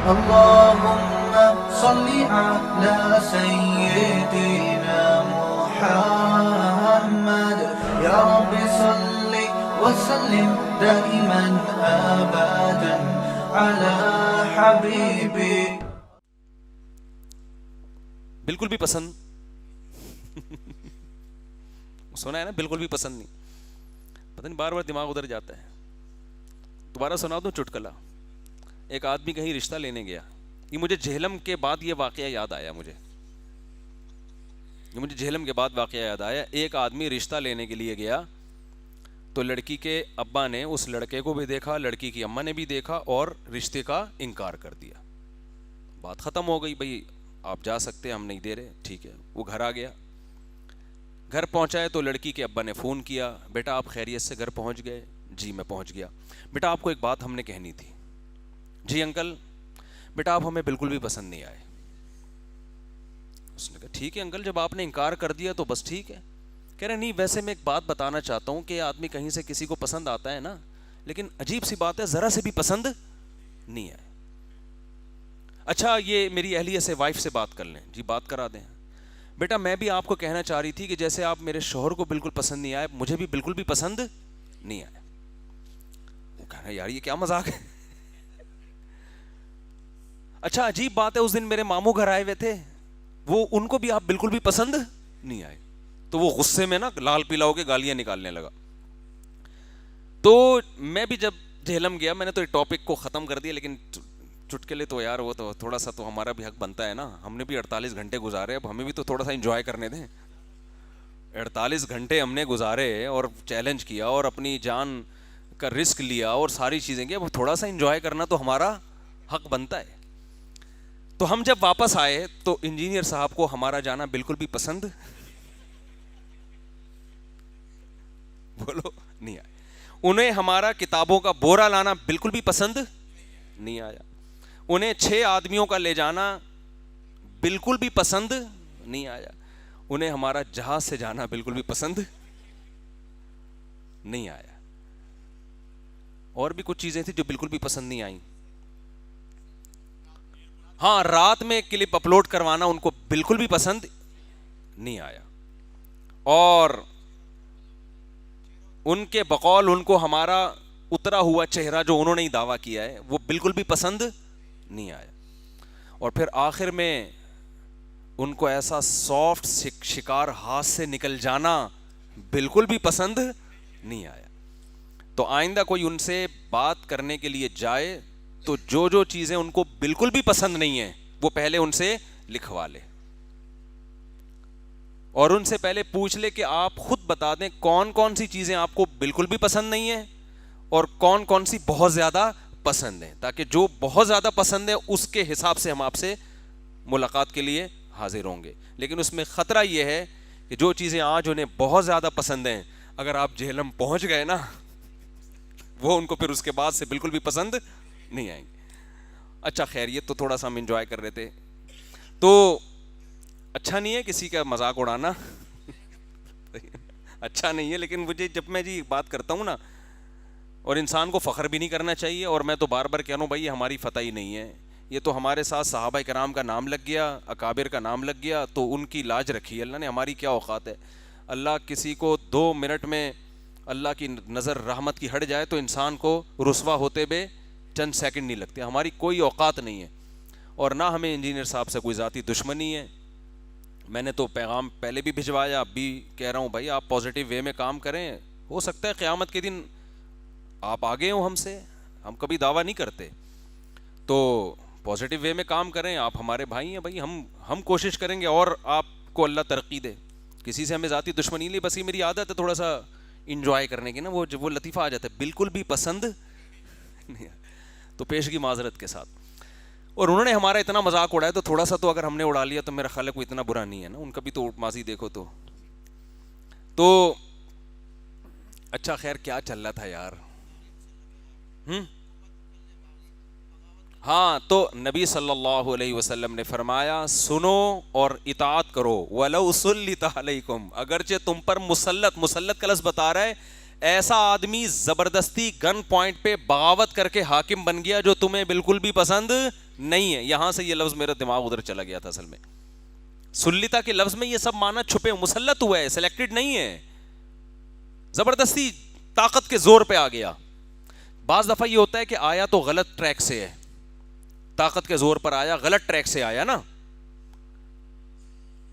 اللهم صل على سيدنا محمد يا رب صل وسلم دائما ابدا على حبيبي. بالکل بھی پسند سنا ہے نا, بالکل بھی پسند نہیں, پتہ نہیں بار بار دماغ ادھر جاتا ہے. دوبارہ سنا دوں چٹکلا. ایک آدمی کہیں رشتہ لینے گیا, یہ مجھے جہلم کے بعد یہ واقعہ یاد آیا, مجھے جہلم کے بعد واقعہ یاد آیا. ایک آدمی رشتہ لینے کے لیے گیا تو لڑکی کے ابا نے اس لڑکے کو بھی دیکھا, لڑکی کی اماں نے بھی دیکھا اور رشتے کا انکار کر دیا. بات ختم ہو گئی, بھائی آپ جا سکتے, ہم نہیں دے رہے, ٹھیک ہے. وہ گھر آ گیا, گھر پہنچائے تو لڑکی کے ابا نے فون کیا, بیٹا آپ خیریت سے گھر پہنچ گئے؟ جی میں پہنچ گیا. بیٹا آپ کو ایک بات ہم نے کہنی تھی. جی انکل. بیٹا آپ ہمیں بالکل بھی پسند نہیں آئے. اس نے کہا ٹھیک ہے انکل, جب آپ نے انکار کر دیا تو بس ٹھیک ہے. کہہ رہے نہیں, ویسے میں ایک بات بتانا چاہتا ہوں کہ آدمی کہیں سے کسی کو پسند آتا ہے نا, لیکن عجیب سی بات ہے ذرا سے بھی پسند نہیں آئے. اچھا یہ میری اہلیہ سے, وائف سے بات کر لیں. جی بات کرا دیں. بیٹا میں بھی آپ کو کہنا چاہ رہی تھی کہ جیسے آپ میرے شوہر کو بالکل پسند نہیں آئے, مجھے بھی بالکل بھی پسند نہیں آئے. وہ کہنا یار یہ کیا مذاق ہے. اچھا عجیب بات ہے, اس دن میرے ماموں گھر آئے ہوئے تھے, وہ ان کو بھی آپ بالکل بھی پسند نہیں آئے. تو وہ غصے میں نا لال پیلا ہو کے گالیاں نکالنے لگا. تو میں بھی جب جہلم گیا, میں نے تو ٹاپک کو ختم کر دیا, لیکن چٹکلے تو یار وہ تو تھوڑا سا تو ہمارا بھی حق بنتا ہے نا. ہم نے بھی 48 گھنٹے گزارے, اب ہمیں بھی تو تھوڑا سا انجوائے کرنے دیں. 48 گھنٹے ہم نے گزارے اور چیلنج کیا اور اپنی جان کا رسک لیا اور ساری چیزیں کی, اب تھوڑا سا انجوائے کرنا تو ہمارا حق بنتا ہے. تو ہم جب واپس آئے تو انجینئر صاحب کو ہمارا جانا بالکل بھی پسند بولو نہیں آیا. انہیں ہمارا کتابوں کا بورا لانا بالکل بھی پسند نہیں آیا. انہیں 6 آدمیوں کا لے جانا بالکل بھی پسند نہیں آیا. انہیں ہمارا جہاز سے جانا بالکل بھی پسند نہیں آیا. اور بھی کچھ چیزیں تھیں جو بالکل بھی پسند نہیں آئیں. ہاں رات میں کلپ اپلوڈ کروانا ان کو بالکل بھی پسند نہیں آیا. اور ان کے بقول ان کو ہمارا اترا ہوا چہرہ جو انہوں نے دعویٰ کیا ہے وہ بالکل بھی پسند نہیں آیا. اور پھر آخر میں ان کو ایسا سافٹ شکار ہاتھ سے نکل جانا بالکل بھی پسند نہیں آیا. تو آئندہ کوئی ان سے بات کرنے کے لیے جائے تو جو چیزیں ان کو بالکل بھی پسند نہیں ہیں وہ پہلے ان سے لکھوا لے, اور ان سے پہلے پوچھ لے کہ آپ خود بتا دیں کون کون سی چیزیں آپ کو بالکل بھی پسند نہیں ہیں اور کون کون سی بہت زیادہ پسند ہیں, تاکہ جو بہت زیادہ پسند ہے اس کے حساب سے ہم آپ سے ملاقات کے لیے حاضر ہوں گے. لیکن اس میں خطرہ یہ ہے کہ جو چیزیں آج انہیں بہت زیادہ پسند ہیں, اگر آپ جہلم پہنچ گئے نا وہ ان کو پھر اس کے بعد سے بالکل بھی پسند نہیں آئیں گے. اچھا خیر یہ تو تھوڑا سا ہم انجوائے کر رہے تھے. تو اچھا نہیں ہے کسی کا مذاق اڑانا اچھا نہیں ہے, لیکن مجھے جب میں جی بات کرتا ہوں نا, اور انسان کو فخر بھی نہیں کرنا چاہیے, اور میں تو بار بار کہہ رہا ہوں بھائی یہ ہماری فتح ہی نہیں ہے, یہ تو ہمارے ساتھ صحابہ کرام کا نام لگ گیا, اکابر کا نام لگ گیا, تو ان کی لاج رکھی اللہ نے, ہماری کیا اوقات ہے. اللہ کسی کو 2 منٹ میں اللہ کی نظر رحمت کی ہٹ جائے تو انسان کو رسوا ہوتے ہوئے چند سیکنڈ نہیں لگتے. ہماری کوئی اوقات نہیں ہے, اور نہ ہمیں انجینئر صاحب سے کوئی ذاتی دشمنی ہے. میں نے تو پیغام پہلے بھی بھجوایا, اب بھی کہہ رہا ہوں بھائی آپ پازیٹیو وے میں کام کریں, ہو سکتا ہے قیامت کے دن آپ آگے ہوں ہم سے, ہم کبھی دعویٰ نہیں کرتے, تو پازیٹیو وے میں کام کریں. آپ ہمارے بھائی ہیں بھائی, ہم کوشش کریں گے اور آپ کو اللہ ترقی دے. کسی سے ہمیں ذاتی دشمنی نہیں, بس یہ میری عادت ہے تھوڑا سا انجوائے کرنے کی نا, وہ لطیفہ آ جاتا ہے بالکل بھی پسند نہیں. تو پیشگی معذرت کے ساتھ. اور انہوں نے ہمارا اتنا مذاق اڑایا تو تھوڑا سا تو اگر ہم نے اڑا لیا تو میرا خیال ہے کوئی اتنا برا نہیں ہے نا, ان کا بھی تو ماضی دیکھو تو اچھا خیر کیا چل رہا تھا یار. ہاں تو نبی صلی اللہ علیہ وسلم نے فرمایا سنو اور اطاعت کرو, وَلَوْ سُلِّطَ عَلَيْكُمْ, اگرچہ تم پر مسلط کا لفظ بتا رہا ہے ایسا آدمی زبردستی گن پوائنٹ پہ بغاوت کر کے حاکم بن گیا جو تمہیں بالکل بھی پسند نہیں ہے. یہاں سے یہ لفظ میرا دماغ ادھر چلا گیا تھا. اصل میں سلیتا کے لفظ میں یہ سب معنی چھپے, مسلط ہوا ہے, سلیکٹڈ نہیں ہے, زبردستی طاقت کے زور پہ آ گیا. بعض دفعہ یہ ہوتا ہے کہ آیا تو غلط ٹریک سے ہے, طاقت کے زور پر آیا, غلط ٹریک سے آیا نا,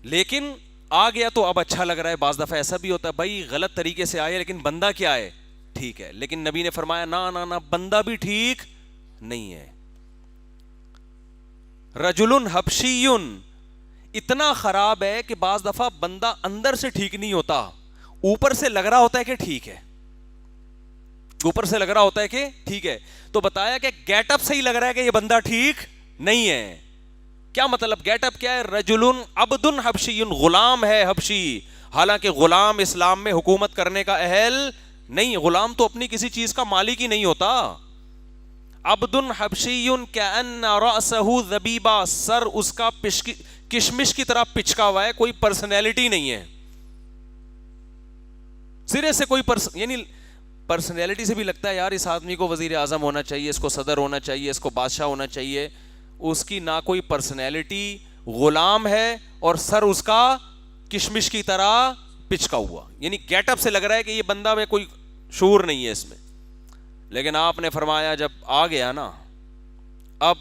لیکن آ گیا تو اب اچھا لگ رہا ہے. بعض دفعہ ایسا بھی ہوتا ہے بھائی غلط طریقے سے آئے لیکن بندہ کیا ہے, ٹھیک ہے, لیکن نبی نے فرمایا نا بندہ بھی ٹھیک نہیں ہے. رجل حبشی اتنا خراب ہے کہ بعض دفعہ بندہ اندر سے ٹھیک نہیں ہوتا, اوپر سے لگ رہا ہوتا ہے کہ ٹھیک ہے, اوپر سے لگ رہا ہوتا ہے کہ ٹھیک ہے. تو بتایا کہ گیٹ اپ سے ہی لگ رہا ہے کہ یہ بندہ ٹھیک نہیں ہے. کیا مطلب گیٹ اپ کیا ہے؟ رجل عبد حبشی, غلام ہے حبشی, حالانکہ غلام اسلام میں حکومت کرنے کا اہل نہیں. غلام تو اپنی کسی چیز کا مالک ہی نہیں ہوتا. عبد حبشی کأن رأسہ ذبیبہ, سر اس کا کشمش کی طرح پچکا ہوا ہے, کوئی پرسنالٹی نہیں ہے سرے سے, کوئی یعنی پرسنالٹی سے بھی لگتا ہے یار اس آدمی کو وزیر اعظم ہونا چاہیے, اس کو صدر ہونا چاہیے, اس کو بادشاہ ہونا چاہیے. اس کی نہ کوئی پرسنالٹی, غلام ہے اور سر اس کا کشمش کی طرح پچکا ہوا, یعنی گیٹ اپ سے لگ رہا ہے کہ یہ بندہ میں کوئی شعور نہیں ہے اس میں. لیکن آپ نے فرمایا جب آ گیا نا اب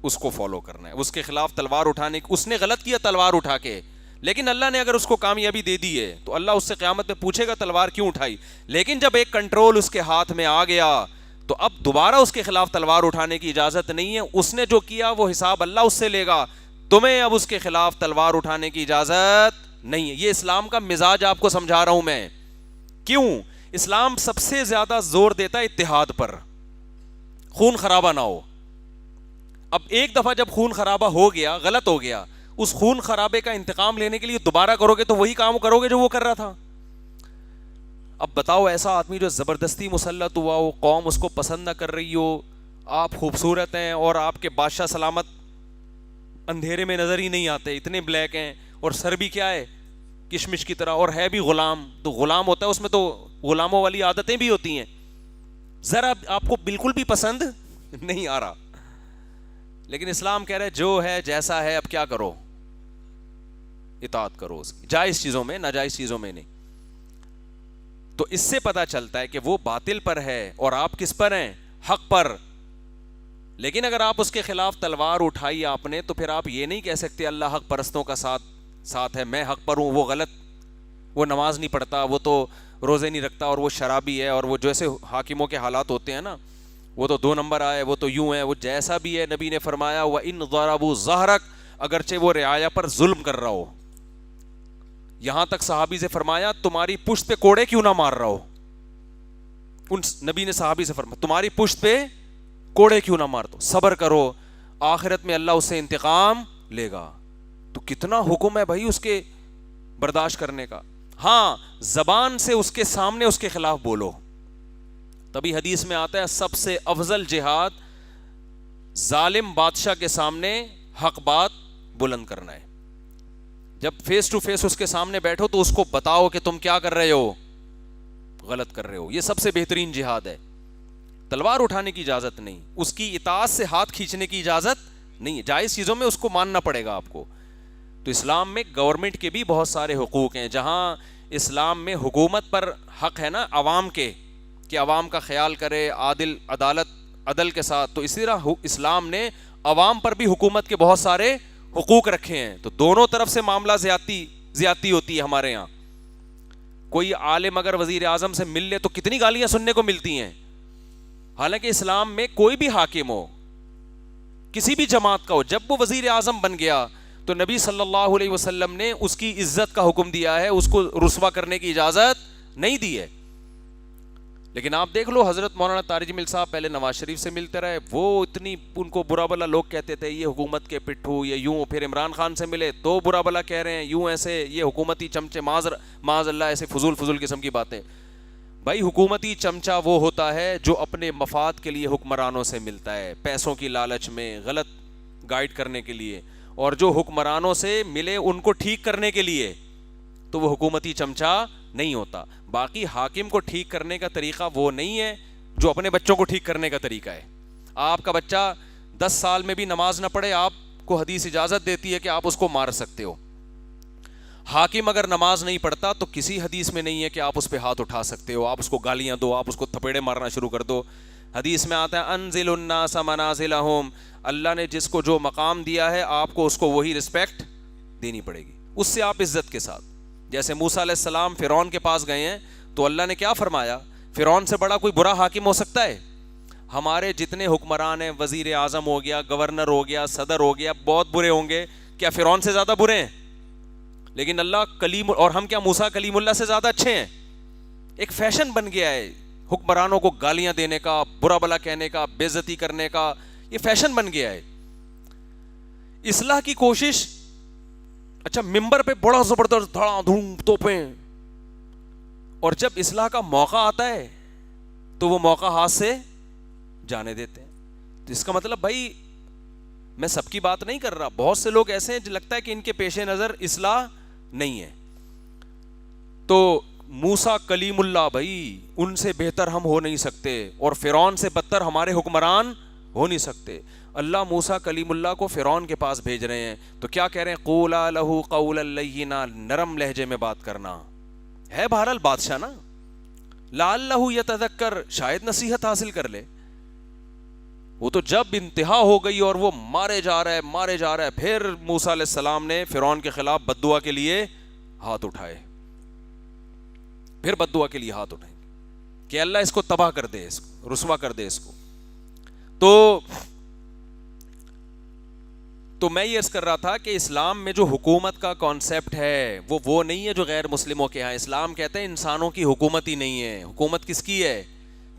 اس کو فالو کرنا ہے, اس کے خلاف تلوار اٹھانے. اس نے غلط کیا تلوار اٹھا کے, لیکن اللہ نے اگر اس کو کامیابی دے دی ہے تو اللہ اس سے قیامت میں پوچھے گا تلوار کیوں اٹھائی. لیکن جب ایک کنٹرول اس کے ہاتھ میں آ گیا تو اب دوبارہ اس کے خلاف تلوار اٹھانے کی اجازت نہیں ہے. اس نے جو کیا وہ حساب اللہ اس سے لے گا, تمہیں اب اس کے خلاف تلوار اٹھانے کی اجازت نہیں ہے. یہ اسلام کا مزاج آپ کو سمجھا رہا ہوں میں. کیوں؟ اسلام سب سے زیادہ زور دیتا ہے اتحاد پر, خون خرابہ نہ ہو. اب ایک دفعہ جب خون خرابہ ہو گیا, غلط ہو گیا, اس خون خرابے کا انتقام لینے کے لیے دوبارہ کرو گے تو وہی کام کرو گے جو وہ کر رہا تھا. اب بتاؤ ایسا آدمی جو زبردستی مسلط ہوا ہو, قوم اس کو پسند نہ کر رہی ہو, آپ خوبصورت ہیں اور آپ کے بادشاہ سلامت اندھیرے میں نظر ہی نہیں آتے, اتنے بلیک ہیں, اور سر بھی کیا ہے کشمش کی طرح, اور ہے بھی غلام. تو غلام ہوتا ہے اس میں تو غلاموں والی عادتیں بھی ہوتی ہیں, ذرا آپ کو بالکل بھی پسند نہیں آ رہا. لیکن اسلام کہہ رہے ہے جو ہے جیسا ہے اب کیا کرو, اطاعت کرو اس کی, جائز چیزوں میں, ناجائز چیزوں میں نہیں. تو اس سے پتا چلتا ہے کہ وہ باطل پر ہے اور آپ کس پر ہیں, حق پر. لیکن اگر آپ اس کے خلاف تلوار اٹھائی آپ نے تو پھر آپ یہ نہیں کہہ سکتے اللہ حق پرستوں کا ساتھ ہے, میں حق پر ہوں, وہ غلط, وہ نماز نہیں پڑھتا, وہ تو روزے نہیں رکھتا, اور وہ شرابی ہے, اور وہ جیسے حاکموں کے حالات ہوتے ہیں نا, وہ تو 2 نمبر آئے, وہ تو یوں ہے, وہ جیسا بھی ہے. نبی نے فرمایا وَإِن ضَرَبُوا ظَهْرَكَ, اگرچہ وہ رعایا پر ظلم کر رہا ہو. یہاں تک صحابی سے فرمایا تمہاری پشت پہ کوڑے کیوں نہ مار رہا ہو. نبی نے صحابی سے فرمایا تمہاری پشت پہ کوڑے کیوں نہ مار دو, صبر کرو, آخرت میں اللہ اس سے انتقام لے گا. تو کتنا حکم ہے بھائی اس کے برداشت کرنے کا. ہاں زبان سے اس کے سامنے اس کے خلاف بولو, تبھی حدیث میں آتا ہے سب سے افضل جہاد ظالم بادشاہ کے سامنے حق بات بلند کرنا ہے. جب فیس ٹو فیس اس کے سامنے بیٹھو تو اس کو بتاؤ کہ تم کیا کر رہے ہو, غلط کر رہے ہو. یہ سب سے بہترین جہاد ہے. تلوار اٹھانے کی اجازت نہیں, اس کی اطاعت سے ہاتھ کھینچنے کی اجازت نہیں ہے, جائز چیزوں میں اس کو ماننا پڑے گا آپ کو. تو اسلام میں گورنمنٹ کے بھی بہت سارے حقوق ہیں. جہاں اسلام میں حکومت پر حق ہے نا عوام کے, کہ عوام کا خیال کرے عدل کے ساتھ, تو اسی طرح اسلام نے عوام پر بھی حکومت کے بہت سارے حقوق رکھے ہیں. تو دونوں طرف سے معاملہ زیادتی ہوتی ہے ہمارے یہاں. کوئی عالم اگر وزیر اعظم سے مل لے تو کتنی گالیاں سننے کو ملتی ہیں. حالانکہ اسلام میں کوئی بھی حاکم ہو, کسی بھی جماعت کا ہو, جب وہ وزیر اعظم بن گیا تو نبی صلی اللہ علیہ وسلم نے اس کی عزت کا حکم دیا ہے, اس کو رسوا کرنے کی اجازت نہیں دی ہے. لیکن آپ دیکھ لو حضرت مولانا طارق جمیل صاحب پہلے نواز شریف سے ملتے رہے, وہ اتنی ان کو برا بلا لوگ کہتے تھے یہ حکومت کے پٹھو, یہ یوں. پھر عمران خان سے ملے تو برا بلا کہہ رہے ہیں یوں ایسے, یہ حکومتی چمچے, معاذ اللہ, ایسے فضول قسم کی باتیں. بھائی حکومتی چمچہ وہ ہوتا ہے جو اپنے مفاد کے لیے حکمرانوں سے ملتا ہے, پیسوں کی لالچ میں, غلط گائیڈ کرنے کے لیے, اور جو حکمرانوں سے ملے ان کو ٹھیک کرنے کے لیے, تو وہ حکومتی چمچہ نہیں ہوتا. باقی حاکم کو ٹھیک کرنے کا طریقہ وہ نہیں ہے جو اپنے بچوں کو ٹھیک کرنے کا طریقہ ہے. آپ کا بچہ 10 سال میں بھی نماز نہ پڑھے, آپ کو حدیث اجازت دیتی ہے کہ آپ اس کو مار سکتے ہو. حاکم اگر نماز نہیں پڑھتا تو کسی حدیث میں نہیں ہے کہ آپ اس پہ ہاتھ اٹھا سکتے ہو, آپ اس کو گالیاں دو, آپ اس کو تھپیڑے مارنا شروع کر دو. حدیث میں آتا ہے انزل الناس منازلہم, اللہ نے جس کو جو مقام دیا ہے آپ کو اس کو وہی رسپیکٹ دینی پڑے گی, اس سے آپ عزت کے ساتھ. جیسے موسیٰ علیہ السلام فرعون کے پاس گئے ہیں تو اللہ نے کیا فرمایا, فرعون سے بڑا کوئی برا حاکم ہو سکتا ہے؟ ہمارے جتنے حکمران ہیں, وزیر اعظم ہو گیا, گورنر ہو گیا, صدر ہو گیا, بہت برے ہوں گے, کیا فرعون سے زیادہ برے ہیں؟ لیکن اللہ کلیم, اور ہم کیا موسیٰ کلیم اللہ سے زیادہ اچھے ہیں؟ ایک فیشن بن گیا ہے حکمرانوں کو گالیاں دینے کا, برا بلا کہنے کا, بے عزتی کرنے کا, یہ فیشن بن گیا ہے. اصلاح کی کوشش, اچھا ممبر پہ بڑا زبردست دھڑا دھوم توپیں, اور جب اصلاح کا موقع آتا ہے تو وہ موقع ہاتھ سے جانے دیتے ہیں. تو اس کا مطلب بھائی میں سب کی بات نہیں کر رہا, بہت سے لوگ ایسے ہیں جو لگتا ہے کہ ان کے پیش نظر اصلاح نہیں ہے. تو موسیٰ کلیم اللہ, بھائی ان سے بہتر ہم ہو نہیں سکتے, اور فرعون سے بدتر ہمارے حکمران ہو نہیں سکتے. اللہ موسیٰ کلیم اللہ کو فرعون کے پاس بھیج رہے ہیں تو کیا کہہ رہے ہیں, قولا لہ قولا لینا, نرم لہجے میں بات کرنا ہے. بہرحال بادشاہ نا, لعلہ یتذکر, شاید نصیحت حاصل کر لے. وہ تو جب انتہا ہو گئی اور وہ مارے جا رہا ہے, پھر موسیٰ علیہ السلام نے فرعون کے خلاف بد دعا کے لیے ہاتھ اٹھائے, پھر بد دعا کے لیے ہاتھ اٹھائیں کہ اللہ اس کو تباہ کر دے, اس کو رسوا کر دے اس کو. تو میں یہ عرض کر رہا تھا کہ اسلام میں جو حکومت کا کانسیپٹ ہے وہ نہیں ہے جو غیر مسلموں کے ہاں. اسلام کہتے ہیں انسانوں کی حکومت ہی نہیں ہے. حکومت کس کی ہے؟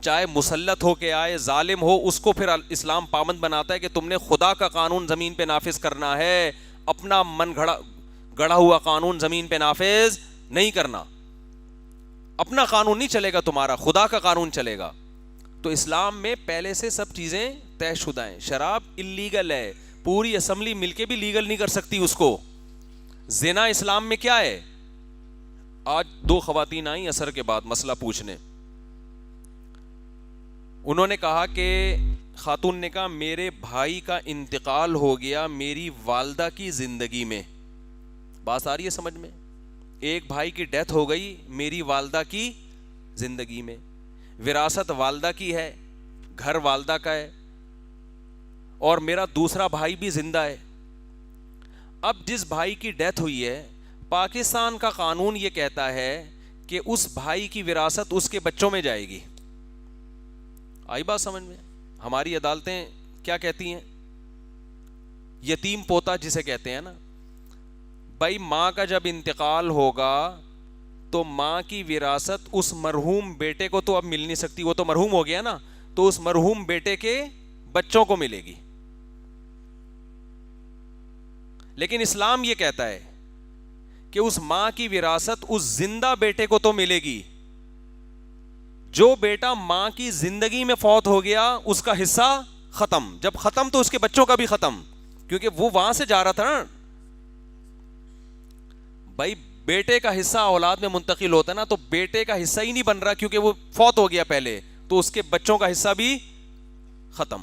چاہے مسلط ہو کے آئے, ظالم ہو, اس کو پھر اسلام پابند بناتا ہے کہ تم نے خدا کا قانون زمین پہ نافذ کرنا ہے, اپنا من گڑا ہوا قانون زمین پہ نافذ نہیں کرنا. اپنا قانون نہیں چلے گا تمہارا, خدا کا قانون چلے گا. تو اسلام میں پہلے سے سب چیزیں طے شدہ ہیں. شراب اللیگل ہے, پوری اسمبلی مل کے بھی لیگل نہیں کر سکتی اس کو. زنا اسلام میں کیا ہے؟ آج 2 خواتین آئیں عصر کے بعد مسئلہ پوچھنے, انہوں نے کہا کہ خاتون نے کہا میرے بھائی کا انتقال ہو گیا میری والدہ کی زندگی میں. بات آ رہی ہے سمجھ میں؟ ایک بھائی کی ڈیتھ ہو گئی میری والدہ کی زندگی میں, وراثت والدہ کی ہے, گھر والدہ کا ہے, اور میرا دوسرا بھائی بھی زندہ ہے. اب جس بھائی کی ڈیتھ ہوئی ہے, پاکستان کا قانون یہ کہتا ہے کہ اس بھائی کی وراثت اس کے بچوں میں جائے گی. آئی بات سمجھ میں؟ ہماری عدالتیں کیا کہتی ہیں؟ یتیم پوتا جسے کہتے ہیں نا, بھائی ماں کا جب انتقال ہوگا تو ماں کی وراثت اس مرحوم بیٹے کو تو اب مل نہیں سکتی, وہ تو مرحوم ہو گیا نا, تو اس مرحوم بیٹے کے بچوں کو ملے گی. لیکن اسلام یہ کہتا ہے کہ اس ماں کی وراثت اس زندہ بیٹے کو تو ملے گی. جو بیٹا ماں کی زندگی میں فوت ہو گیا اس کا حصہ ختم, جب ختم تو اس کے بچوں کا بھی ختم, کیونکہ وہ وہاں سے جا رہا تھا نا. بھائی بیٹے کا حصہ اولاد میں منتقل ہوتا ہے نا, تو بیٹے کا حصہ ہی نہیں بن رہا کیونکہ وہ فوت ہو گیا پہلے, تو اس کے بچوں کا حصہ بھی ختم.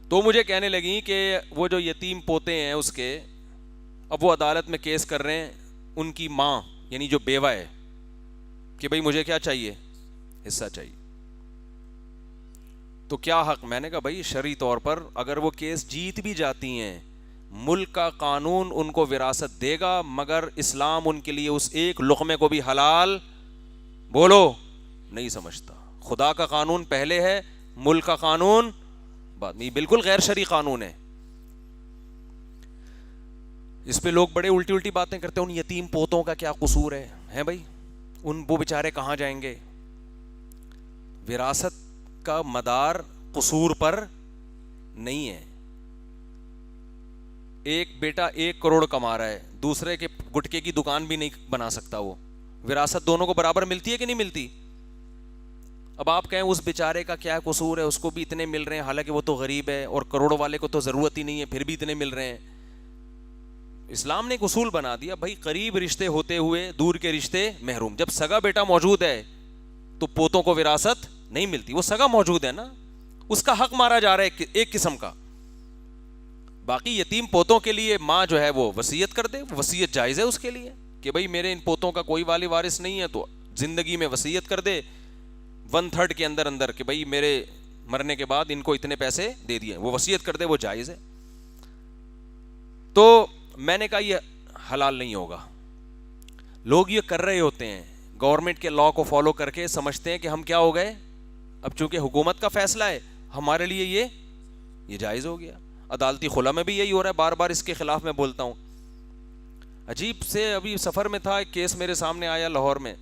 تو مجھے کہنے لگی کہ وہ جو یتیم پوتے ہیں اس کے, اب وہ عدالت میں کیس کر رہے ہیں ان کی ماں یعنی جو بیوہ ہے کہ بھئی مجھے کیا چاہیے, حصہ چاہیے. تو کیا حق؟ میں نے کہا بھائی شرعی طور پر اگر وہ کیس جیت بھی جاتی ہیں, ملک کا قانون ان کو وراثت دے گا, مگر اسلام ان کے لیے اس ایک لقمے کو بھی حلال بولو نہیں سمجھتا. خدا کا قانون پہلے ہے, ملک کا قانون بعد میں. بالکل غیر شرعی قانون ہے. اس پہ لوگ بڑے الٹی باتیں کرتے ہیں, ان یتیم پوتوں کا کیا قصور ہے, ہیں بھائی وہ بیچارے کہاں جائیں گے؟ وراثت کا مدار قصور پر نہیں ہے. ایک بیٹا 1 کروڑ کما رہا ہے, دوسرے کے گٹکے کی دکان بھی نہیں بنا سکتا, وہ وراثت دونوں کو برابر ملتی ہے کہ نہیں ملتی؟ اب آپ کہیں اس بیچارے کا کیا قصور ہے, اس کو بھی اتنے مل رہے ہیں, حالانکہ وہ تو غریب ہے, اور کروڑوں والے کو تو ضرورت ہی نہیں ہے پھر بھی اتنے مل رہے ہیں. اسلام نے ایک اصول بنا دیا بھائی، قریب رشتے ہوتے ہوئے دور کے رشتے محروم. جب سگا بیٹا موجود ہے تو پوتوں کو وراثت نہیں ملتی، وہ سگا موجود ہے نا، اس کا حق مارا جا رہا ہے ایک قسم کا. باقی یتیم پوتوں کے لیے ماں جو ہے وہ وصیت کر دے، وصیت جائز ہے اس کے لیے کہ بھائی میرے ان پوتوں کا کوئی والی وارث نہیں ہے، تو زندگی میں وصیت کر دے 1/3 کے اندر کہ بھائی میرے مرنے کے بعد ان کو اتنے پیسے دے دیے، وہ وصیت کر دے، وہ جائز ہے. تو میں نے کہا یہ حلال نہیں ہوگا. لوگ یہ کر رہے ہوتے ہیں، گورنمنٹ کے لا کو فالو کر کے سمجھتے ہیں کہ ہم کیا ہو گئے، اب چونکہ حکومت کا فیصلہ ہے ہمارے لیے یہ جائز ہو گیا. عدالتی خلا میں بھی یہی ہو رہا ہے، بار بار اس کے خلاف میں بولتا ہوں. عجیب سے ابھی سفر میں تھا، ایک کیس میرے سامنے آیا لاہور میں.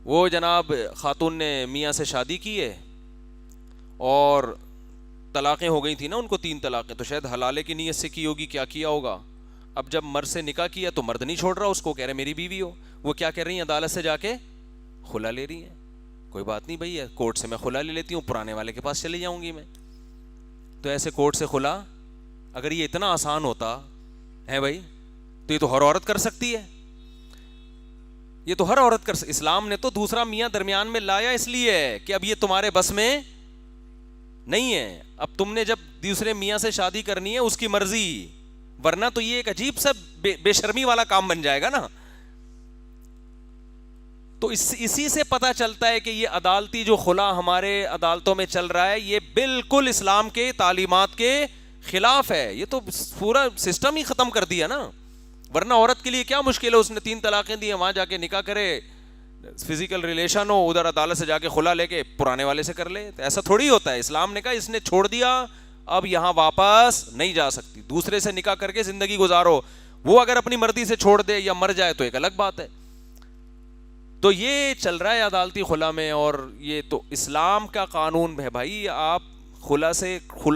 وہ جناب خاتون نے میاں سے شادی کی ہے اور طلاقیں ہو گئی تھی نا ان کو 3 طلاقیں، تو شاید حلالے کی نیت سے کی ہوگی، کیا کیا ہوگا. اب جب مرد سے نکاح کیا تو مرد نہیں چھوڑ رہا اس کو، کہہ رہے میری بیوی ہو. وہ کیا کر رہی ہیں، عدالت سے جا کے خلا لے رہی ہیں. کوئی بات نہیں بھائی، کورٹ سے میں خلا لے لیتی ہوں، پرانے والے کے پاس چلی جاؤں گی میں. تو ایسے کورٹ سے خلا اگر یہ اتنا آسان ہوتا ہے بھائی تو یہ تو ہر عورت کر سکتی ہے، یہ تو ہر عورت کر سکتی. اسلام نے تو دوسرا میاں درمیان میں لایا اس لیے ہے کہ اب یہ تمہارے بس میں نہیں ہے. اب تم نے جب دوسرے میاں سے شادی کرنی ہے اس کی مرضی، ورنہ تو یہ ایک عجیب سا بے شرمی والا کام بن جائے گا نا. تو اسی سے پتہ چلتا ہے کہ یہ عدالتی جو خلا ہمارے عدالتوں میں چل رہا ہے یہ بالکل اسلام کے تعلیمات کے خلاف ہے. یہ تو پورا سسٹم ہی ختم کر دیا نا. ورنہ عورت کے لیے کیا مشکل ہے، اس نے 3 طلاقیں دی ہیں، وہاں جا کے نکاح کرے، فزیکل ریلیشن ہو، ادھر عدالت سے جا کے خلا لے کے پرانے والے سے کر لے. ایسا تھوڑی ہوتا ہے. اسلام نے کہا اس نے چھوڑ دیا اب یہاں واپس نہیں جا سکتی، دوسرے سے نکاح کر کے زندگی گزارو. وہ اگر اپنی مرضی سے چھوڑ دے یا مر جائے تو ایک الگ بات ہے. تو یہ چل رہا ہے عدالتی خلا میں، اور یہ تو اسلام کا قانون ہے بھائی. آپ خلا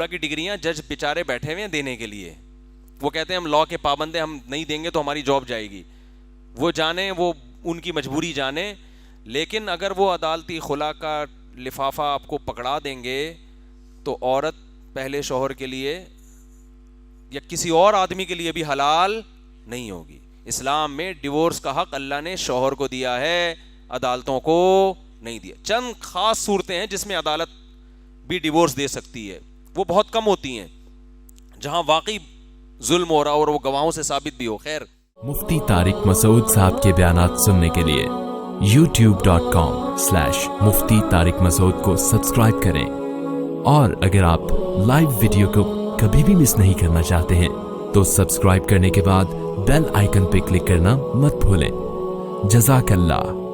کی ڈگریاں جج بیچارے بیٹھے ہوئے ہیں دینے کے لیے، وہ کہتے ہیں ہم لا کے پابند ہیں، ہم نہیں دیں گے تو ہماری جاب جائے گی. وہ جانے، وہ ان کی مجبوری جانے. لیکن اگر وہ عدالتی خلا کا لفافہ آپ کو پکڑا دیں گے تو عورت پہلے شوہر کے لیے یا کسی اور آدمی کے لیے بھی حلال نہیں ہوگی. اسلام میں ڈیورس کا حق اللہ نے شوہر کو دیا ہے، عدالتوں کو نہیں دیا. چند خاص صورتیں ہیں جس میں عدالت بھی ڈیورس دے سکتی ہے، وہ بہت کم ہوتی ہیں جہاں واقعی ظلم ہو رہا اور وہ گواہوں سے ثابت بھی ہو. خیر، مفتی طارق مسعود صاحب کے بیانات سننے کے لیے youtube.com/مفتی طارق مسعود کو سبسکرائب کریں، اور اگر آپ لائیو ویڈیو کو کبھی بھی مس نہیں کرنا چاہتے ہیں تو سبسکرائب کرنے کے بعد بیل آئیکن پہ کلک کرنا مت بھولیں. جزاک اللہ.